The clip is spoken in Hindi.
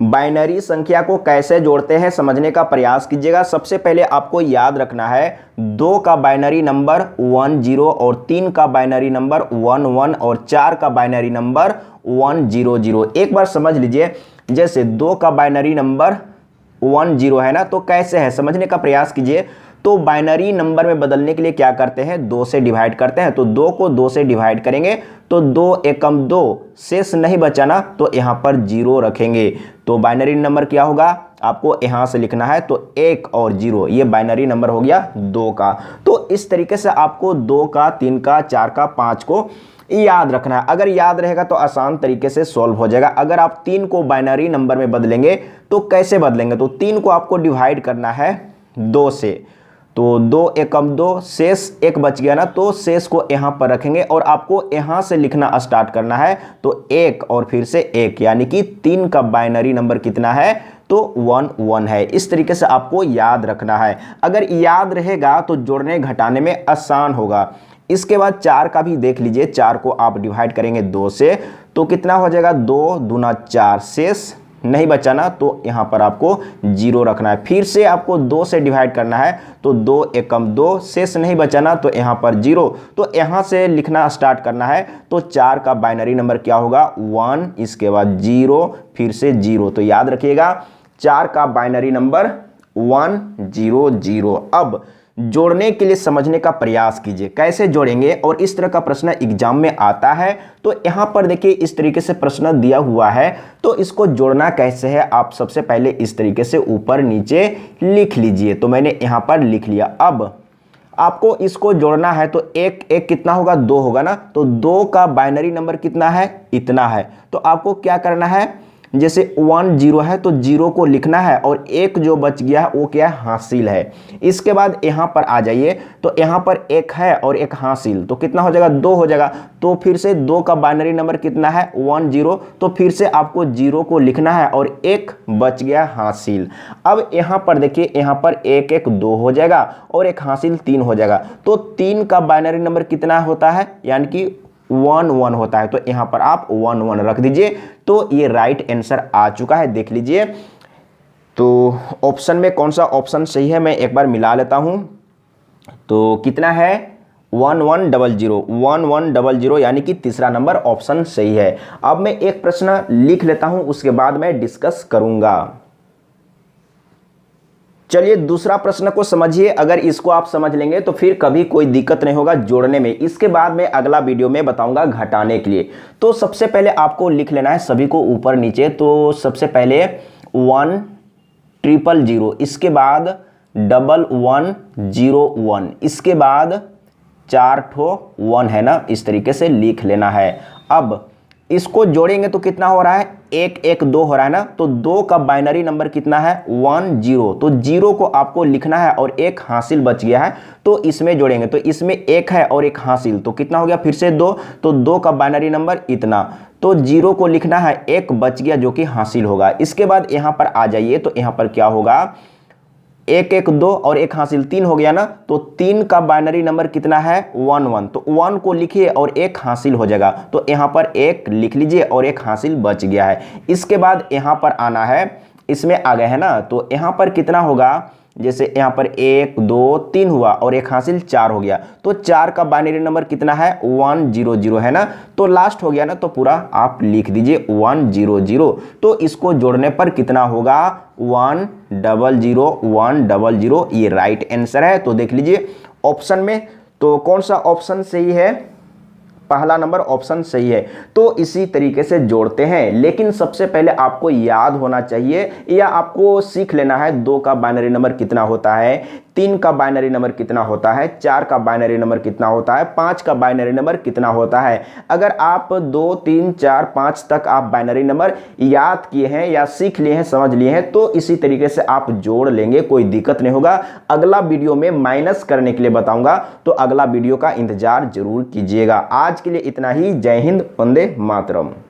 बाइनरी संख्या को कैसे जोड़ते हैं समझने का प्रयास कीजिएगा। सबसे पहले आपको याद रखना है 2 का बाइनरी नंबर 10 और 3 का बाइनरी नंबर 11 और 4 का बाइनरी नंबर 100। एक बार समझ लीजिए, जैसे 2 का बाइनरी नंबर 10 है ना, तो कैसे है समझने का प्रयास कीजिए। तो बाइनरी नंबर में बदलने के लिए क्या करते हैं, 2 से डिवाइड करते हैं। तो 2 को 2 से डिवाइड करेंगे तो 2 एकम 2, शेष नहीं बचा ना, तो यहाँ पर 0 रखेंगे। तो बाइनरी नंबर क्या होगा, आपको यहाँ से लिखना है, तो 1 और 0, ये बाइनरी नंबर हो गया 2 का। तो इस तरीके से आपको 2 का, 3 का, 4 का, 5 को याद रखना है। अगर याद रहेगा तो आसान तरीके से सॉल्व हो जाएगा। अगर आप 3 को बाइनरी नंबर में बदलेंगे तो कैसे बदलेंगे, तो 3 को आपको डिवाइड करना है 2 से। तो 2 एकम 2, शेष 1 बच गया ना, तो शेष को यहाँ पर रखेंगे और आपको यहाँ से लिखना स्टार्ट करना है। तो 1 और फिर से 1, यानी कि 3 का बाइनरी नंबर कितना है, तो 1 है। इस तरीके से आपको याद रखना है। अगर याद रहेगा तो जोड़ने घटाने में आसान होगा। इसके बाद 4 का भी देख लीजिए। 4 को आप डिवाइड करेंगे 2 से, तो कितना हो जाएगा, 2 दूना 4, शेष नहीं बचा ना, तो यहाँ पर आपको 0 रखना है। फिर से आपको 2 से डिवाइड करना है, तो 2 एकम 2, शेष नहीं बचा ना, तो यहाँ पर 0। तो यहाँ से लिखना स्टार्ट करना है। तो 4 का बाइनरी नंबर क्या होगा, 1, इसके बाद 0, फिर से 0। तो याद रखिएगा 4 का बाइनरी नंबर 100। अब जोड़ने के लिए समझने का प्रयास कीजिए कैसे जोड़ेंगे, और इस तरह का प्रश्न एग्जाम में आता है। तो यहाँ पर देखिए इस तरीके से प्रश्न दिया हुआ है, तो इसको जोड़ना कैसे है, आप सबसे पहले इस तरीके से ऊपर नीचे लिख लीजिए। तो मैंने यहाँ पर लिख लिया। अब आपको इसको जोड़ना है, तो एक एक कितना होगा, 2 होगा ना, तो 2 का बाइनरी नंबर कितना है, इतना है। तो आपको क्या करना है, जैसे 10 है तो 0 को लिखना है, और 1 जो बच गया है वो क्या है, हासिल है। इसके बाद यहाँ पर आ जाइए, तो यहाँ पर 1 है और 1 हासिल, तो कितना हो जाएगा, 2 हो जाएगा। तो फिर से 2 का बाइनरी नंबर कितना है, 10, तो फिर से आपको 0 को लिखना है और 1 बच गया हासिल। अब यहाँ पर देखिए, यहाँ पर 1 1 2 हो जाएगा और 1 हासिल 3 हो जाएगा। तो 3 का बाइनरी नंबर कितना होता है, यानी कि 1 होता है। तो यहाँ पर आप 1 रख दीजिए। तो ये राइट आंसर आ चुका है, देख लीजिए। तो ऑप्शन में कौन सा ऑप्शन सही है, मैं एक बार मिला लेता हूँ। तो कितना है, 1100 यानी कि तीसरा नंबर ऑप्शन सही है। अब मैं एक प्रश्न लिख लेता हूँ, उसके बाद मैं डिस्कस करूंगा। चलिए दूसरा प्रश्न को समझिए। अगर इसको आप समझ लेंगे तो फिर कभी कोई दिक्कत नहीं होगा जोड़ने में। इसके बाद मैं अगला वीडियो में बताऊंगा घटाने के लिए। तो सबसे पहले आपको लिख लेना है सभी को ऊपर नीचे। तो सबसे पहले 10000, इसके बाद 1101, इसके बाद 4 ठो 1 है ना, इस तरीके से लिख लेना है। अब इसको जोड़ेंगे तो कितना हो रहा है, 1 1 2 हो रहा है ना। तो 2 का बाइनरी नंबर कितना है, 10, तो 0 को आपको लिखना है और 1 हासिल बच गया है, तो इसमें जोड़ेंगे। तो इसमें 1 है और 1 हासिल, तो कितना हो गया, फिर से 2, तो 2 का बाइनरी नंबर इतना, तो 0 को लिखना है, 1 बच गया जो कि हासिल होगा। इसके बाद यहाँ पर आ जाइए, तो यहाँ पर क्या होगा, 1 1 2 और 1 हासिल 3 हो गया ना। तो 3 का बाइनरी नंबर कितना है, 1 तो 1 को लिखिए और 1 हासिल हो जाएगा। तो यहाँ पर 1 लिख लीजिए और 1 हासिल बच गया है। इसके बाद यहाँ पर आना है, इसमें आ गए है ना। तो यहाँ पर कितना होगा, जैसे यहाँ पर 1 2 3 हुआ और 1 हासिल 4 हो गया। तो 4 का बाइनरी नंबर कितना है, 100 है ना। तो लास्ट हो गया ना, तो पूरा आप लिख दीजिए 100। तो इसको जोड़ने पर कितना होगा, 100, ये राइट आंसर है। तो देख लीजिए ऑप्शन में, तो कौन सा ऑप्शन सही है, पहला नंबर ऑप्शन सही है। तो इसी तरीके से जोड़ते हैं, लेकिन सबसे पहले आपको याद होना चाहिए या आपको सीख लेना है 2 का बाइनरी नंबर कितना होता है, 3 का बाइनरी नंबर कितना होता है, 4 का बाइनरी नंबर कितना होता है, 5 का बाइनरी नंबर कितना होता है। अगर आप 2 3 4 5 तक आप बाइनरी नंबर याद किए हैं या सीख लिए हैं, समझ लिए हैं, तो इसी तरीके से आप जोड़ लेंगे, कोई दिक्कत नहीं होगा। अगला वीडियो में माइनस करने के लिए बताऊंगा, तो अगला वीडियो का इंतजार जरूर कीजिएगा। आज के लिए इतना ही। जय हिंद, वंदे मातरम।